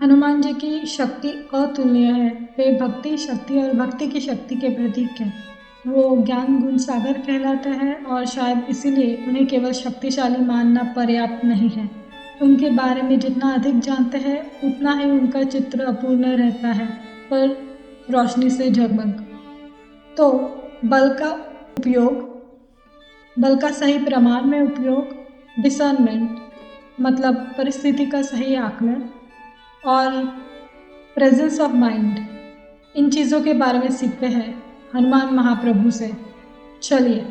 हनुमान जी की शक्ति अतुलनीय है। वे भक्ति शक्ति और भक्ति की शक्ति के प्रतीक हैं। वो ज्ञान गुण सागर कहलाते हैं और शायद इसीलिए उन्हें केवल शक्तिशाली मानना पर्याप्त नहीं है। उनके बारे में जितना अधिक जानते हैं उतना ही उनका चित्र अपूर्ण रहता है, पर रोशनी से जगमग। तो बल का उपयोग, बल का सही प्रमाण में उपयोग, डिसर्नमेंट मतलब परिस्थिति का सही आकलन, और प्रेजेंस ऑफ माइंड, इन चीज़ों के बारे में सीखते हैं हनुमान महाप्रभु से। चलिए,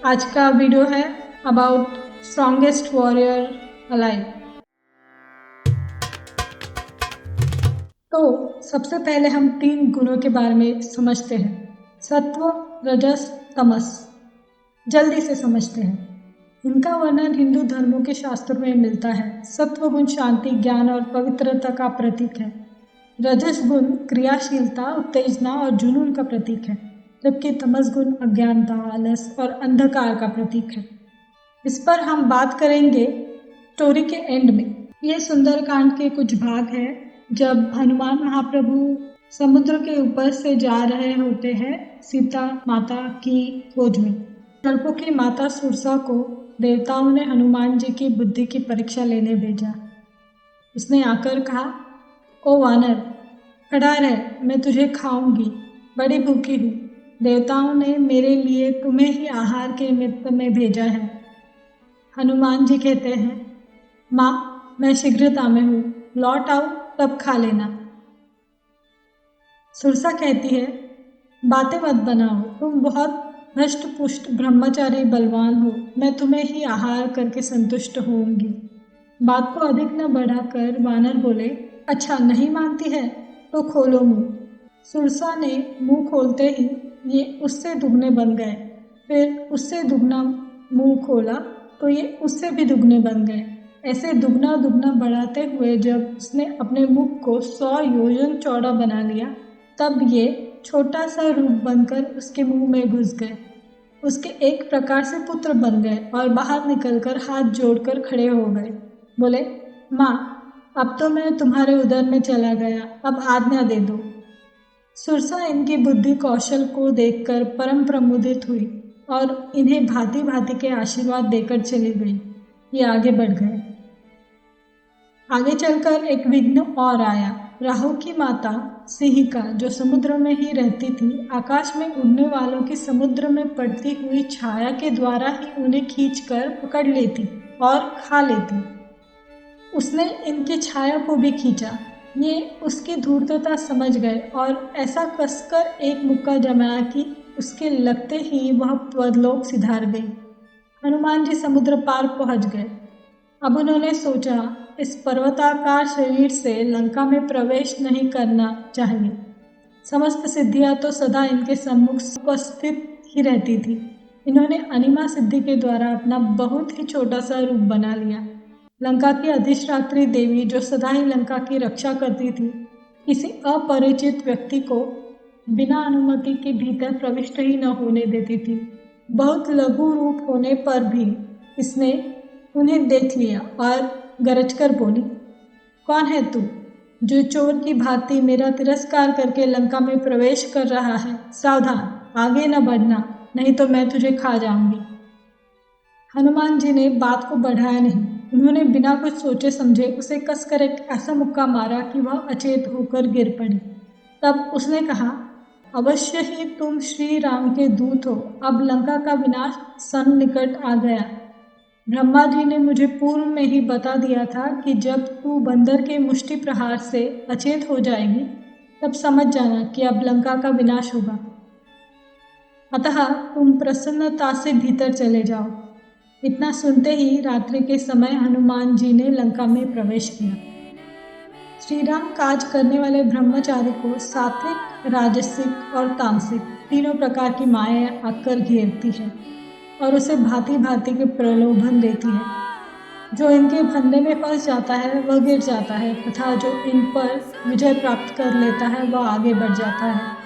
आज का वीडियो है अबाउट स्ट्रॉन्गेस्ट वॉरियर अलाइव। तो सबसे पहले हम 3 गुणों के बारे में समझते हैं, सत्व, रजस, तमस। जल्दी से समझते हैं। इनका वर्णन हिंदू धर्मों के शास्त्रों में मिलता है। सत्व गुण शांति, ज्ञान और पवित्रता का प्रतीक है। रजस गुण क्रियाशीलता, उत्तेजना और जुनून का प्रतीक है, जबकि तमस गुण अज्ञानता, आलस और अंधकार का प्रतीक है। इस पर हम बात करेंगे स्टोरी के एंड में। ये सुंदरकांड के कुछ भाग हैं जब हनुमान महाप्रभु समुद्र के ऊपर से जा रहे होते हैं सीता माता की खोज में। सर्पों की माता सुरसा को देवताओं ने हनुमान जी की बुद्धि की परीक्षा लेने भेजा। उसने आकर कहा, ओ वानर, खड़ा रह, मैं तुझे खाऊंगी, बड़ी भूखी हूँ। देवताओं ने मेरे लिए तुम्हें ही आहार के निमित्त में भेजा है। हनुमान जी कहते हैं, माँ, मैं शीघ्रता में हूँ, लौट आओ तब खा लेना। सुरसा कहती है, बातें मत बनाओ, तुम बहुत हष्ट पुष्ट ब्रह्मचारी बलवान हो, मैं तुम्हें ही आहार करके संतुष्ट होऊंगी। बात को अधिक न बढ़ाकर वानर बोले, अच्छा नहीं मानती है तो खोलो मुंह। सुरसा ने मुंह खोलते ही ये उससे दुगने बन गए। फिर उससे दुगना मुंह खोला तो ये उससे भी दुगने बन गए। ऐसे दुगना दुगना बढ़ाते हुए जब उसने अपने मुख को 100 योजन चौड़ा बना लिया, तब ये छोटा सा रूप बनकर उसके मुंह में घुस गए। उसके एक प्रकार से पुत्र बन गए और बाहर निकलकर हाथ जोड़कर खड़े हो गए। बोले, माँ, अब तो मैं तुम्हारे उदर में चला गया, अब आज्ञा दे दो। सुरसा इनकी बुद्धि कौशल को देखकर परम प्रमुदित हुई और इन्हें भांति भांति के आशीर्वाद देकर चली गई। ये आगे बढ़ गए। आगे चलकर एक विघ्न और आया। राहु की माता सिंहिका, जो समुद्र में ही रहती थी, आकाश में उड़ने वालों की समुद्र में पड़ती हुई छाया के द्वारा ही उन्हें खींचकर पकड़ लेती और खा लेती। उसने इनकी छाया को भी खींचा। ये उसकी धूर्तता समझ गए और ऐसा कसकर एक मुक्का जमाया कि उसके लगते ही वह त्वलोक सिधार गई। हनुमान जी समुद्र पार पहुंच गए। अब उन्होंने सोचा, इस पर्वताकार शरीर से लंका में प्रवेश नहीं करना चाहिए। समस्त सिद्धियां तो सदा इनके सम्मुख उपस्थित ही रहती थी। इन्होंने अनिमा सिद्धि के द्वारा अपना बहुत ही छोटा सा रूप बना लिया। लंका की अधिष्ठात्री देवी, जो सदा ही लंका की रक्षा करती थी, किसी अपरिचित व्यक्ति को बिना अनुमति के भीतर प्रविष्ट ही न होने देती थी। बहुत लघु रूप होने पर भी इसने उन्हें देख लिया और गरजकर बोली, कौन है तू, जो चोर की भांति मेरा तिरस्कार करके लंका में प्रवेश कर रहा है? सावधान, आगे न बढ़ना, नहीं तो मैं तुझे खा जाऊंगी। हनुमान जी ने बात को बढ़ाया नहीं। उन्होंने बिना कुछ सोचे समझे उसे कसकर एक ऐसा मुक्का मारा कि वह अचेत होकर गिर पड़ी। तब उसने कहा, अवश्य ही तुम श्री राम के दूत हो। अब लंका का विनाश सन्निकट आ गया। ब्रह्मा जी ने मुझे पूर्व में ही बता दिया था कि जब तू बंदर के मुष्टि प्रहार से अचेत हो जाएगी, तब समझ जाना कि अब लंका का विनाश होगा। अतः तुम प्रसन्नता से भीतर चले जाओ। इतना सुनते ही रात्रि के समय हनुमान जी ने लंका में प्रवेश किया। श्री राम काज करने वाले ब्रह्मचारी को सात्विक, राजसिक और तामसिक तीनों प्रकार की माया आकर घेरती है और उसे भांति भांति के प्रलोभन देती है। जो इनके फंदे में फंस जाता है वह गिर जाता है, तथा जो इन पर विजय प्राप्त कर लेता है वह आगे बढ़ जाता है।